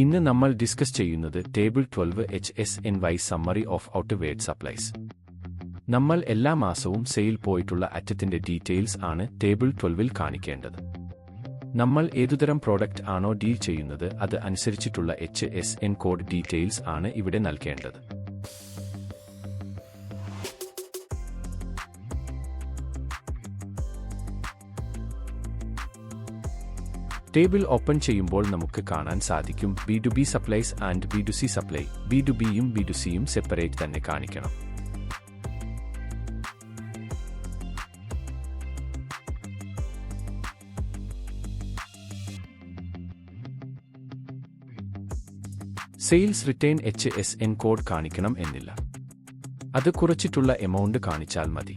ഇന്ന് നമ്മൾ ഡിസ്കസ് ചെയ്യുന്നത് table 12 HSNY summary of outward supplies. നമ്മൾ എല്ലാ മാസവും സെയിൽ പോയിട്ടുള്ള അറ്റത്തിന്റെ ഡീറ്റെയിൽസ് ആണ് ടേബിൾ 12ൽ കാണിക്കേണ്ടത്. നമ്മൾ ഏതുതരം പ്രോഡക്റ്റ് ആണോ ഡീൽ ചെയ്യുന്നത് അത് അനുസരിച്ചിട്ടുള്ള HSN കോഡ് ഡീറ്റെയിൽസ് ആണ് ഇവിടെ നൽകേണ്ടത്. ടേബിൾ ഓപ്പൺ ചെയ്യുമ്പോൾ നമുക്ക് കാണാൻ സാധിക്കും B2B supplies and B2C supply. B2Bയും B2Cയും സെപ്പറേറ്റ് തന്നെ കാണിക്കണം. സെയിൽസ് റിട്ടേൺ HSN കോഡ് കാണിക്കണം എന്നില്ല. അത് കുറച്ചിട്ടുള്ള എമൗണ്ട് കാണിച്ചാൽ മതി.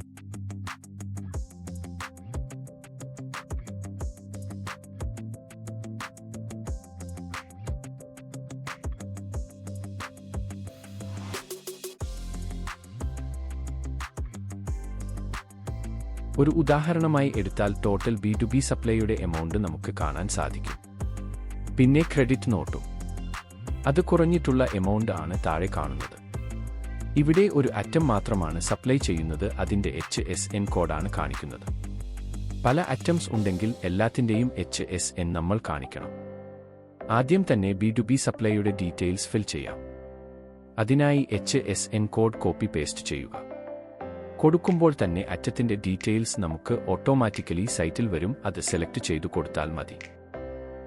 ഒരു ഉദാഹരണമായി എടുത്താൽ ടോട്ടൽ B2B സപ്ലൈയുടെ എമൗണ്ട് നമുക്ക് കാണാൻ സാധിക്കും. പിന്നെ ക്രെഡിറ്റ് നോട്ടും. അത് കുറഞ്ഞിട്ടുള്ള എമൗണ്ട് ആണ് താഴെ കാണുന്നത്. ഇവിടെ ഒരു അറ്റം മാത്രമാണ് സപ്ലൈ ചെയ്യുന്നത്, അതിന്റെ HSN കോഡാണ് കാണിക്കുന്നത്. പല അറ്റംസ് ഉണ്ടെങ്കിൽ എല്ലാത്തിന്റെയും HSN നമ്മൾ കാണിക്കണം. ആദ്യം തന്നെ B2B സപ്ലൈയുടെ ഡീറ്റെയിൽസ് ഫിൽ ചെയ്യാം. അതിനായി HSN കോഡ് കോപ്പി പേസ്റ്റ് ചെയ്യുക. കൊടുക്കുമ്പോൾ തന്നെ അറ്റത്തിന്റെ ഡീറ്റെയിൽസ് നമുക്ക് ഓട്ടോമാറ്റിക്കലി സൈറ്റിൽ വരും. അത് സെലക്ട് ചെയ്തു കൊടുത്താൽ മതി.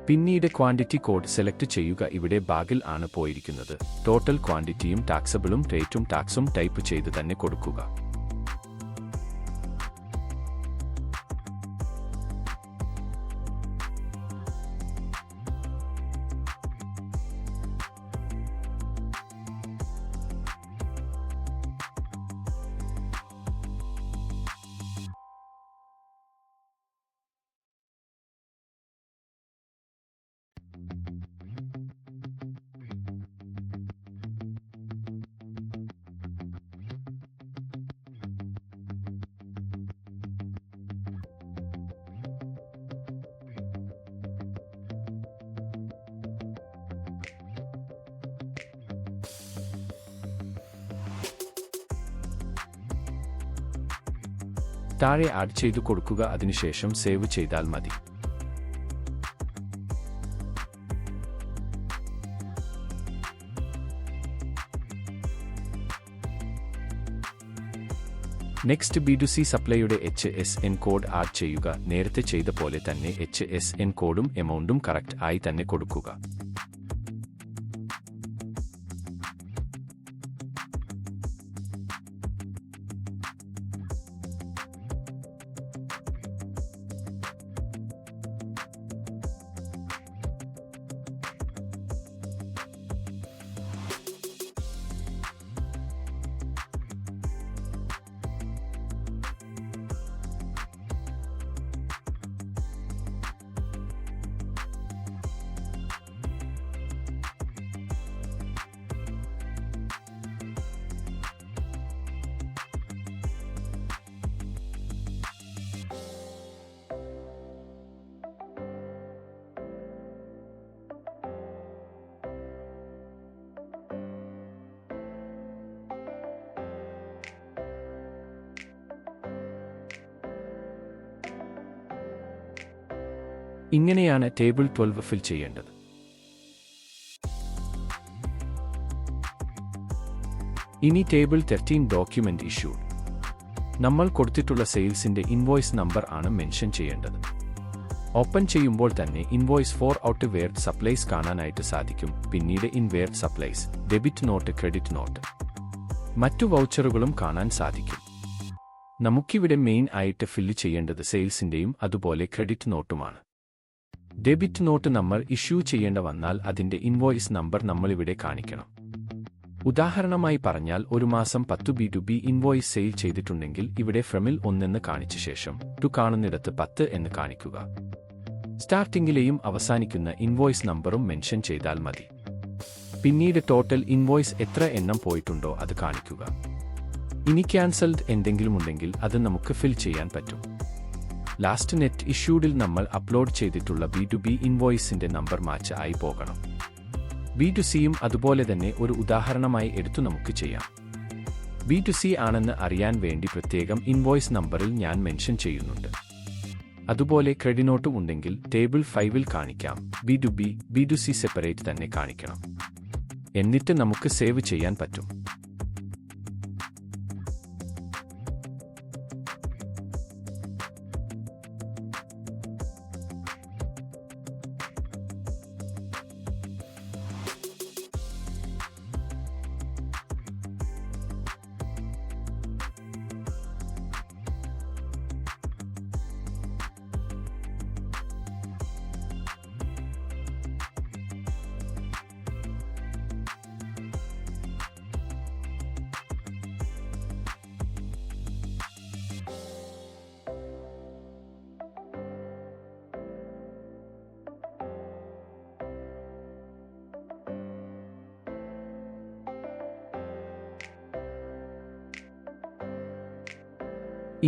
പിന്നീട് ക്വാണ്ടിറ്റി കോഡ് സെലക്ട് ചെയ്യുക. ഇവിടെ ബാഗിൽ ആണ് പോയിരിക്കുന്നത്. ടോട്ടൽ ക്വാണ്ടിറ്റിയും ടാക്സബിളും റേറ്റും ടാക്സും ടൈപ്പ് ചെയ്ത് തന്നെ കൊടുക്കുക. താഴെ ആഡ് ചെയ്തു കൊടുക്കുക. അതിനുശേഷം സേവ് ചെയ്താൽ മതി. Next B2C സപ്ലൈയുടെ HSN code add ചെയ്യുക. നേരത്തെ ചെയ്ത പോലെ തന്നെ HSN കോഡും എമൗണ്ടും കറക്റ്റ് ആയി തന്നെ കൊടുക്കുക. ഇങ്ങനെയാണ് ടേബിൾ 12 ഫിൽ ചെയ്യേണ്ടത്. ഇനി ടേബിൾ 13 ഡോക്യുമെന്റ് ഇഷ്യൂഡ്. നമ്മൾ കൊടുത്തിട്ടുള്ള സെയിൽസിന്റെ ഇൻവോയ്സ് നമ്പർ ആണ് മെൻഷൻ ചെയ്യേണ്ടത്. ഓപ്പൺ ചെയ്യുമ്പോൾ തന്നെ ഇൻവോയ്സ് ഫോർ ഔട്ട്വേർഡ് സപ്ലൈസ് കാണാനായിട്ട് സാധിക്കും. പിന്നീട് inward supplies, debit note, credit note, മറ്റു വൗച്ചറുകളും കാണാൻ സാധിക്കും. നമുക്കിവിടെ മെയിൻ ആയിട്ട് ഫില്ല് ചെയ്യേണ്ടത് സെയിൽസിന്റെയും അതുപോലെ ക്രെഡിറ്റ് നോട്ടുമാണ്. ഡെബിറ്റ് നോട്ട് നമ്മൾ ഇഷ്യൂ ചെയ്യേണ്ട വന്നാൽ അതിന്റെ ഇൻവോയ്സ് നമ്പർ നമ്മളിവിടെ കാണിക്കണം. ഉദാഹരണമായി പറഞ്ഞാൽ ഒരു മാസം 10 B2B ഇൻവോയ്സ് സെയിൽ ചെയ്തിട്ടുണ്ടെങ്കിൽ ഇവിടെ ഫ്രമിൽ 1 എന്ന് കാണിച്ച ശേഷം ടു കാണുന്നിടത്ത് 10 എന്ന് കാണിക്കുക. സ്റ്റാർട്ടിംഗിലെയും അവസാനിക്കുന്ന ഇൻവോയ്സ് നമ്പറും മെൻഷൻ ചെയ്താൽ മതി. പിന്നീട് ടോട്ടൽ ഇൻവോയ്സ് എത്ര എണ്ണം പോയിട്ടുണ്ടോ അത് കാണിക്കുക. ഇനി ക്യാൻസൽഡ് എന്തെങ്കിലും ഉണ്ടെങ്കിൽ അത് നമുക്ക് ഫിൽ ചെയ്യാൻ പറ്റും. ലാസ്റ്റ് നെറ്റ് ഇഷ്യൂഡിൽ നമ്മൾ അപ്ലോഡ് ചെയ്തിട്ടുള്ള B2B ഇൻവോയ്സിന്റെ നമ്പർ മാച്ച് ആയി പോകണം. B2Cയും അതുപോലെ തന്നെ ഒരു ഉദാഹരണമായി എടുത്തു നമുക്ക് ചെയ്യാം. B2C ആണെന്ന് അറിയാൻ വേണ്ടി പ്രത്യേകം ഇൻവോയ്സ് നമ്പറിൽ ഞാൻ മെൻഷൻ ചെയ്യുന്നുണ്ട്. അതുപോലെ ക്രെഡിറ്റ് നോട്ട് ഉണ്ടെങ്കിൽ ടേബിൾ 5-ൽ കാണിക്കാം. B2B, B2C സെപ്പറേറ്റ് തന്നെ കാണിക്കണം. എന്നിട്ട് നമുക്ക് സേവ് ചെയ്യാൻ പറ്റും.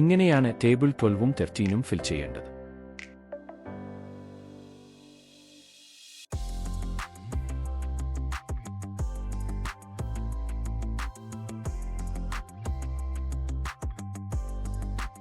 ഇങ്ങനെയാണ് ടേബിൾ 12-ഉം 13-ഉം ഫിൽ ചെയ്യേണ്ടത്.